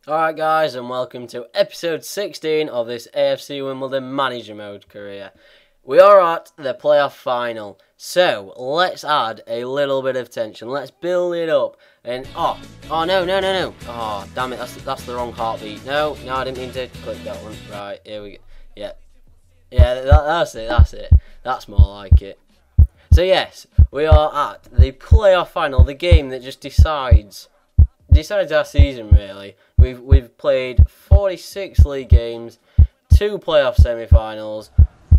Alright guys, and welcome to episode 16 of this AFC Wimbledon manager mode career. We are at the playoff final, so let's add a little bit of tension. Let's build it up. And no, oh damn it, that's the wrong heartbeat. No, I didn't mean to click that one. Right, here we go. Yeah, that's it. That's more like it. So yes, we are at the playoff final, the game that just decides our season really. We've played 46 league games, 2 playoff semi-finals,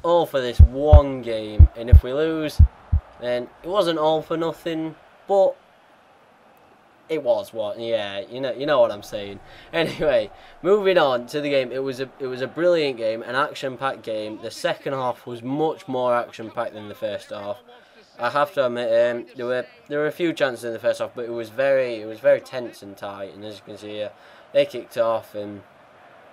all for this one game. And if we lose, then it wasn't all for nothing, but it was what? Yeah, you know what I'm saying. Anyway, moving on to the game. It was a brilliant game, an action-packed game. The second half was much more action-packed than the first half. I have to admit, there were a few chances in the first half, but it was very tense and tight. And as you can see here, they kicked off, and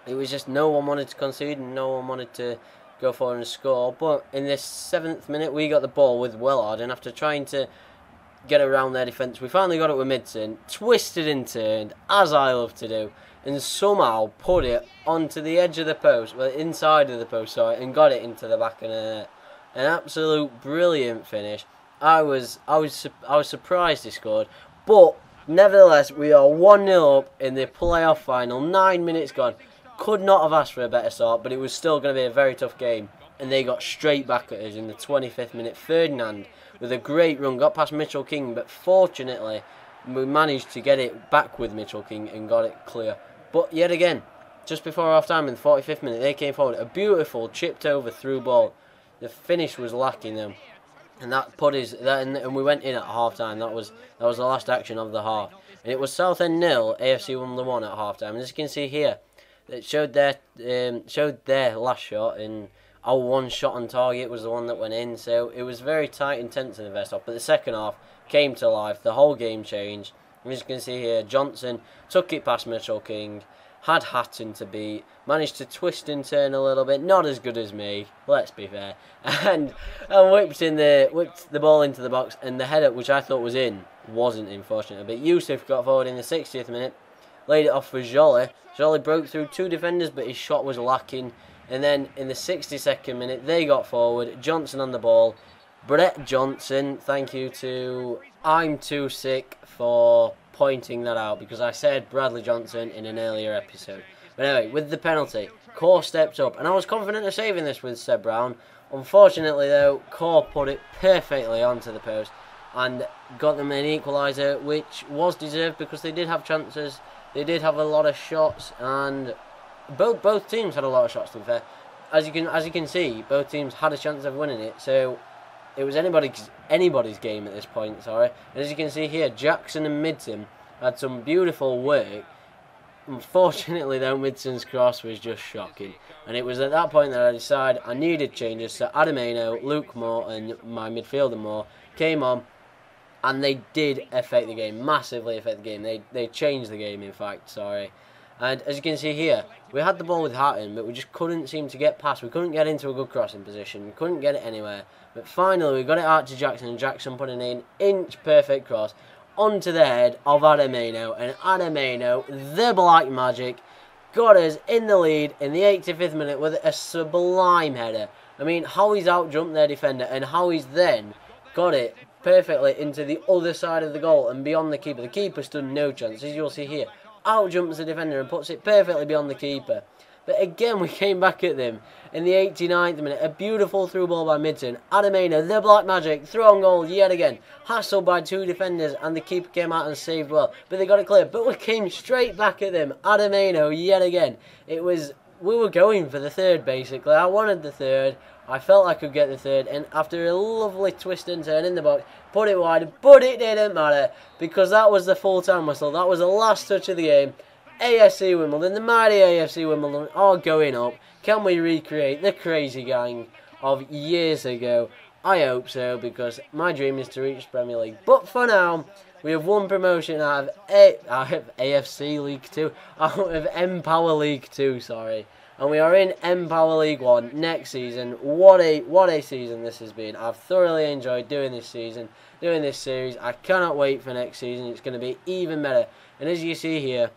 it was just no one wanted to concede, and no one wanted to go forward and score. But in this 7th minute, we got the ball with Willard, and after trying to get around their defence, we finally got it with Midson, twisted and turned, as I love to do, and somehow put it onto the edge of the post, well, inside of the post, sorry, and got it into the back of the net. An absolute brilliant finish. I was surprised he scored, but nevertheless we are 1-0 up in the playoff final. 9 minutes gone. Could not have asked for a better start, but it was still going to be a very tough game. And they got straight back at us in the 25th minute. Ferdinand with a great run got past Mitchell King, but fortunately we managed to get it back with Mitchell King and got it clear. But yet again, just before half time in the 45th minute, they came forward. A beautiful chipped over through ball. The finish was lacking them. And that put us, and we went in at half time. That was the last action of the half. And it was Southend 0, AFC Wimbledon 1 at half time. And as you can see here, it showed their last shot, and our one shot on target was the one that went in. So it was very tight and tense in the first half. But the second half came to life. The whole game changed. And as you can see here, Johnson took it past Mitchell King, had Hatton to beat, managed to twist and turn a little bit, not as good as me, let's be fair, and whipped the ball into the box, and the header, which I thought was in, wasn't, unfortunately. But Yusuf got forward in the 60th minute, laid it off for Jolie. Jolie broke through 2 defenders, but his shot was lacking. And then in the 62nd minute, they got forward, Johnson on the ball, Brett Johnson, thank you to I'm Too Sick for pointing that out, because I said Bradley Johnson in an earlier episode. But anyway, with the penalty, Core stepped up, and I was confident of saving this with Seb Brown. Unfortunately though, Core put it perfectly onto the post and got them an equaliser, which was deserved because they did have chances, they did have a lot of shots, and both teams had a lot of shots, to be fair. As you can see, both teams had a chance of winning it, so it was anybody's game at this point, sorry. And as you can see here, Jackson and Midson had some beautiful work. Unfortunately though, Midson's cross was just shocking. And it was at that point that I decided I needed changes. So Adamano, Luke Moore and my midfielder Moore came on. And they did affect the game, massively affect the game. They changed the game, in fact, sorry. And as you can see here, we had the ball with Hatton, but we just couldn't seem to get past. We couldn't get into a good crossing position. We couldn't get it anywhere. But finally, we got it out to Jackson, and Jackson put an inch-perfect cross onto the head of Adamano. And Adamano, the Black Magic, got us in the lead in the 85th minute with a sublime header. I mean, how he's out-jumped their defender, and how he's then got it perfectly into the other side of the goal and beyond the keeper. The keeper stood no chance, as you'll see here. Out jumps the defender and puts it perfectly beyond the keeper. But again, we came back at them in the 89th minute. A beautiful through ball by Midson. Adamano, the Black Magic, through on goal yet again. Hassled by 2 defenders, and the keeper came out and saved well. But they got it clear. But we came straight back at them. Adamano yet again. We were going for the third, basically. I wanted the third. I felt I could get the third, and after a lovely twist and turn in the box, put it wide, but it didn't matter, because that was the full-time whistle. That was the last touch of the game. AFC Wimbledon, the mighty AFC Wimbledon, are going up. Can we recreate the crazy gang of years ago? I hope so, because my dream is to reach Premier League. But for now, we have won promotion out of AFC League 2, out of npower League 2, sorry. And we are in npower League 1 next season. What a season this has been. I've thoroughly enjoyed doing this season, doing this series. I cannot wait for next season. It's going to be even better. And as you see here,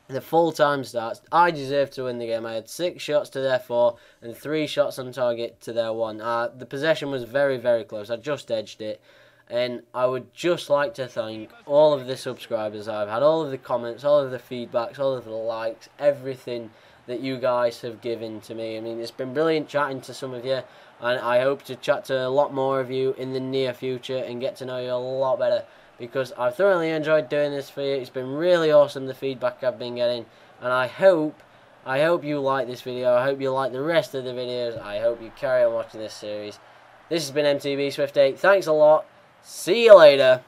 the full time starts, I deserve to win the game. I had 6 shots to their 4 and 3 shots on target to their 1. The possession was very, very close. I just edged it. And I would just like to thank all of the subscribers I've had, all of the comments, all of the feedbacks, all of the likes, everything that you guys have given to me. I mean, it's been brilliant chatting to some of you, and I hope to chat to a lot more of you in the near future and get to know you a lot better, because I've thoroughly enjoyed doing this for you. It's been really awesome, the feedback I've been getting, and I hope you like this video. I hope you like the rest of the videos. I hope you carry on watching this series. This has been MTB Swift 8. Thanks a lot. See you later.